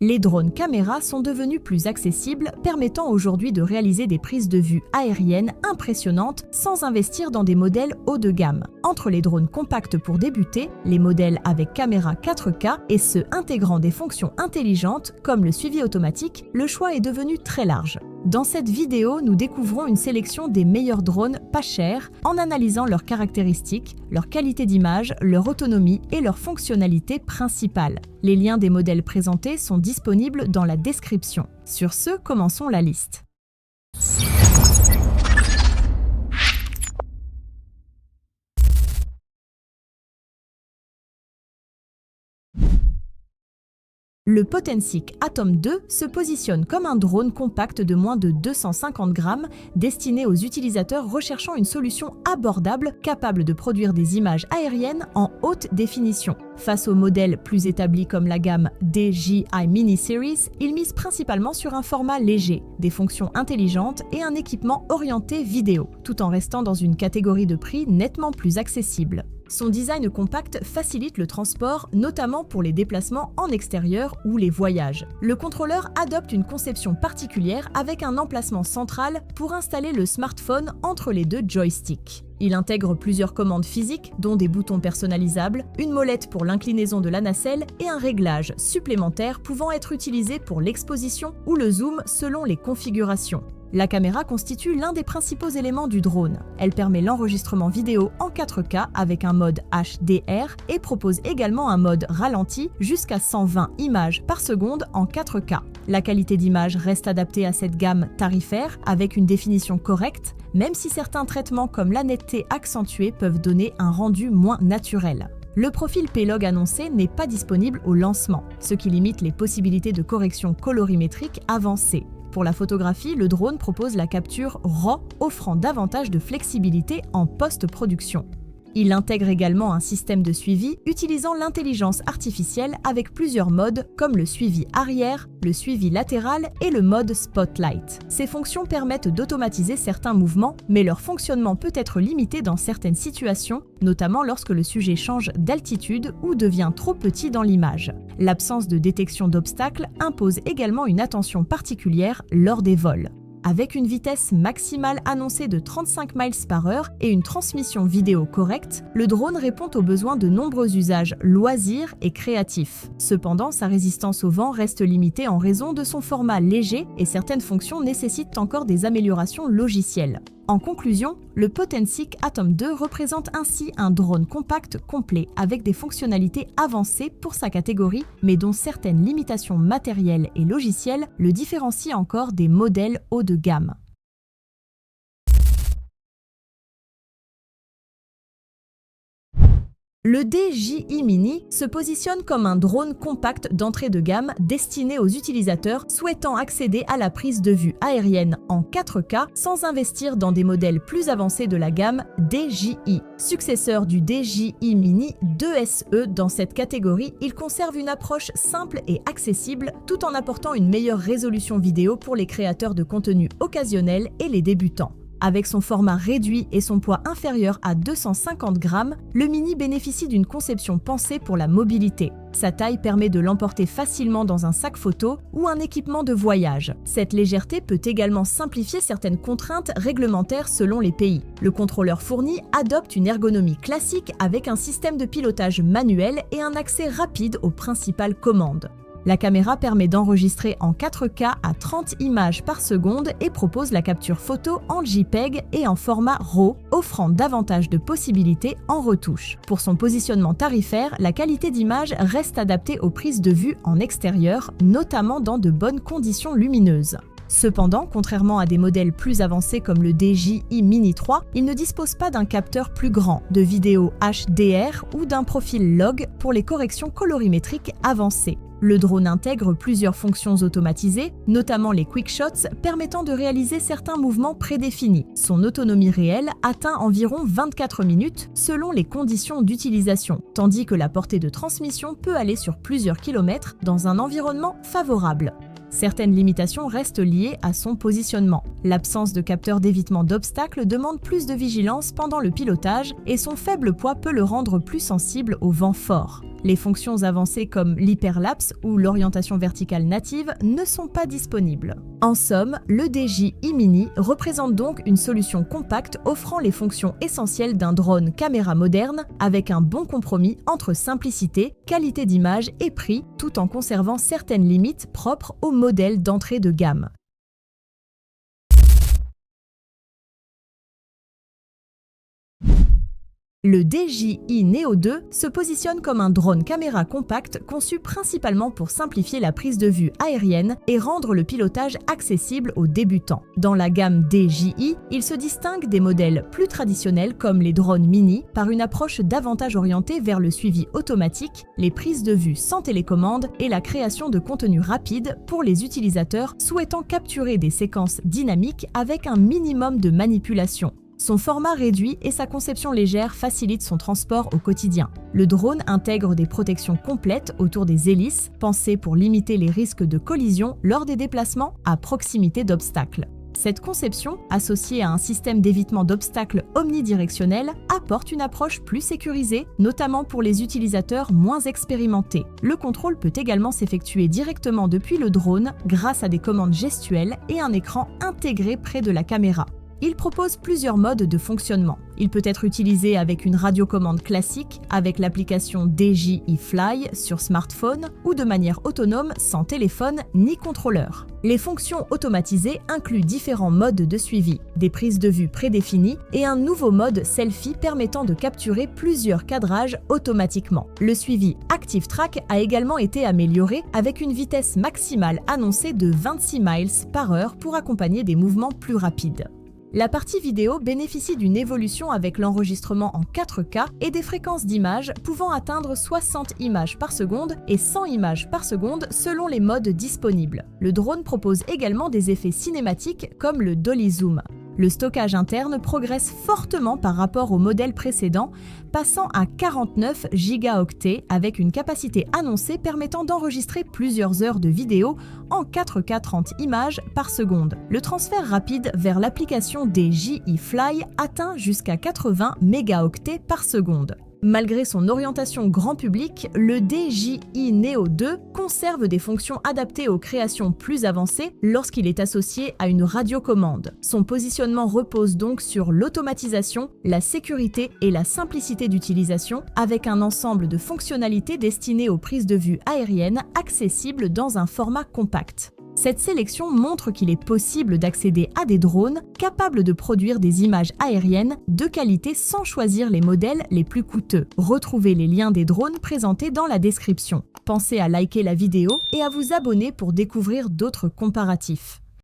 Les drones caméras sont devenus plus accessibles, permettant aujourd'hui de réaliser des prises de vue aériennes impressionnantes sans investir dans des modèles haut de gamme. Entre les drones compacts pour débuter, les modèles avec caméra 4K et ceux intégrant des fonctions intelligentes comme le suivi automatique, le choix est devenu très large. Dans cette vidéo, nous découvrons une sélection des meilleurs drones pas chers en analysant leurs caractéristiques, leur qualité d'image, leur autonomie et leurs fonctionnalités principales. Les liens des modèles présentés sont disponibles dans la description. Sur ce, commençons la liste. Le Potensic Atom 2 se positionne comme un drone compact de moins de 250 grammes destiné aux utilisateurs recherchant une solution abordable capable de produire des images aériennes en haute définition. Face aux modèles plus établis comme la gamme DJI Mini Series, il mise principalement sur un format léger, des fonctions intelligentes et un équipement orienté vidéo, tout en restant dans une catégorie de prix nettement plus accessible. Son design compact facilite le transport, notamment pour les déplacements en extérieur ou les voyages. Le contrôleur adopte une conception particulière avec un emplacement central pour installer le smartphone entre les deux joysticks. Il intègre plusieurs commandes physiques, dont des boutons personnalisables, une molette pour l'inclinaison de la nacelle et un réglage supplémentaire pouvant être utilisé pour l'exposition ou le zoom selon les configurations. La caméra constitue l'un des principaux éléments du drone. Elle permet l'enregistrement vidéo en 4K avec un mode HDR et propose également un mode ralenti jusqu'à 120 images par seconde en 4K. La qualité d'image reste adaptée à cette gamme tarifaire avec une définition correcte, même si certains traitements comme la netteté accentuée peuvent donner un rendu moins naturel. Le profil P-Log annoncé n'est pas disponible au lancement, ce qui limite les possibilités de correction colorimétrique avancée. Pour la photographie, le drone propose la capture RAW, offrant davantage de flexibilité en post-production. Il intègre également un système de suivi utilisant l'intelligence artificielle avec plusieurs modes comme le suivi arrière, le suivi latéral et le mode Spotlight. Ces fonctions permettent d'automatiser certains mouvements, mais leur fonctionnement peut être limité dans certaines situations, notamment lorsque le sujet change d'altitude ou devient trop petit dans l'image. L'absence de détection d'obstacles impose également une attention particulière lors des vols. Avec une vitesse maximale annoncée de 35 miles par heure et une transmission vidéo correcte, le drone répond aux besoins de nombreux usages loisirs et créatifs. Cependant, sa résistance au vent reste limitée en raison de son format léger et certaines fonctions nécessitent encore des améliorations logicielles. En conclusion, le Potensic Atom 2 représente ainsi un drone compact complet avec des fonctionnalités avancées pour sa catégorie, mais dont certaines limitations matérielles et logicielles le différencient encore des modèles haut de gamme. Le DJI Mini se positionne comme un drone compact d'entrée de gamme destiné aux utilisateurs souhaitant accéder à la prise de vue aérienne en 4K sans investir dans des modèles plus avancés de la gamme DJI. Successeur du DJI Mini 2SE dans cette catégorie, il conserve une approche simple et accessible tout en apportant une meilleure résolution vidéo pour les créateurs de contenu occasionnels et les débutants. Avec son format réduit et son poids inférieur à 250 grammes, le Mini bénéficie d'une conception pensée pour la mobilité. Sa taille permet de l'emporter facilement dans un sac photo ou un équipement de voyage. Cette légèreté peut également simplifier certaines contraintes réglementaires selon les pays. Le contrôleur fourni adopte une ergonomie classique avec un système de pilotage manuel et un accès rapide aux principales commandes. La caméra permet d'enregistrer en 4K à 30 images par seconde et propose la capture photo en JPEG et en format RAW, offrant davantage de possibilités en retouche. Pour son positionnement tarifaire, la qualité d'image reste adaptée aux prises de vue en extérieur, notamment dans de bonnes conditions lumineuses. Cependant, contrairement à des modèles plus avancés comme le DJI Mini 3, il ne dispose pas d'un capteur plus grand, de vidéo HDR ou d'un profil log pour les corrections colorimétriques avancées. Le drone intègre plusieurs fonctions automatisées, notamment les quick shots permettant de réaliser certains mouvements prédéfinis. Son autonomie réelle atteint environ 24 minutes selon les conditions d'utilisation, tandis que la portée de transmission peut aller sur plusieurs kilomètres dans un environnement favorable. Certaines limitations restent liées à son positionnement. L'absence de capteur d'évitement d'obstacles demande plus de vigilance pendant le pilotage et son faible poids peut le rendre plus sensible au vent fort. Les fonctions avancées comme l'hyperlapse ou l'orientation verticale native ne sont pas disponibles. En somme, le DJI Mini représente donc une solution compacte offrant les fonctions essentielles d'un drone caméra moderne avec un bon compromis entre simplicité, qualité d'image et prix, tout en conservant certaines limites propres au modèle d'entrée de gamme. Le DJI Neo 2 se positionne comme un drone caméra compact conçu principalement pour simplifier la prise de vue aérienne et rendre le pilotage accessible aux débutants. Dans la gamme DJI, il se distingue des modèles plus traditionnels comme les drones mini par une approche davantage orientée vers le suivi automatique, les prises de vue sans télécommande et la création de contenu rapide pour les utilisateurs souhaitant capturer des séquences dynamiques avec un minimum de manipulation. Son format réduit et sa conception légère facilite son transport au quotidien. Le drone intègre des protections complètes autour des hélices, pensées pour limiter les risques de collision lors des déplacements à proximité d'obstacles. Cette conception, associée à un système d'évitement d'obstacles omnidirectionnel, apporte une approche plus sécurisée, notamment pour les utilisateurs moins expérimentés. Le contrôle peut également s'effectuer directement depuis le drone grâce à des commandes gestuelles et un écran intégré près de la caméra. Il propose plusieurs modes de fonctionnement. Il peut être utilisé avec une radiocommande classique, avec l'application DJI Fly sur smartphone ou de manière autonome sans téléphone ni contrôleur. Les fonctions automatisées incluent différents modes de suivi, des prises de vue prédéfinies et un nouveau mode selfie permettant de capturer plusieurs cadrages automatiquement. Le suivi Active Track a également été amélioré avec une vitesse maximale annoncée de 26 miles par heure pour accompagner des mouvements plus rapides. La partie vidéo bénéficie d'une évolution avec l'enregistrement en 4K et des fréquences d'images pouvant atteindre 60 images par seconde et 100 images par seconde selon les modes disponibles. Le drone propose également des effets cinématiques comme le Dolly Zoom. Le stockage interne progresse fortement par rapport au modèle précédent, passant à 49 gigaoctets avec une capacité annoncée permettant d'enregistrer plusieurs heures de vidéo en 4K 30 images par seconde. Le transfert rapide vers l'application DJI Fly atteint jusqu'à 80 mégaoctets par seconde. Malgré son orientation grand public, le DJI Neo 2 conserve des fonctions adaptées aux créations plus avancées lorsqu'il est associé à une radiocommande. Son positionnement repose donc sur l'automatisation, la sécurité et la simplicité d'utilisation, avec un ensemble de fonctionnalités destinées aux prises de vue aériennes accessibles dans un format compact. Cette sélection montre qu'il est possible d'accéder à des drones capables de produire des images aériennes de qualité sans choisir les modèles les plus coûteux. Retrouvez les liens des drones présentés dans la description. Pensez à liker la vidéo et à vous abonner pour découvrir d'autres comparatifs.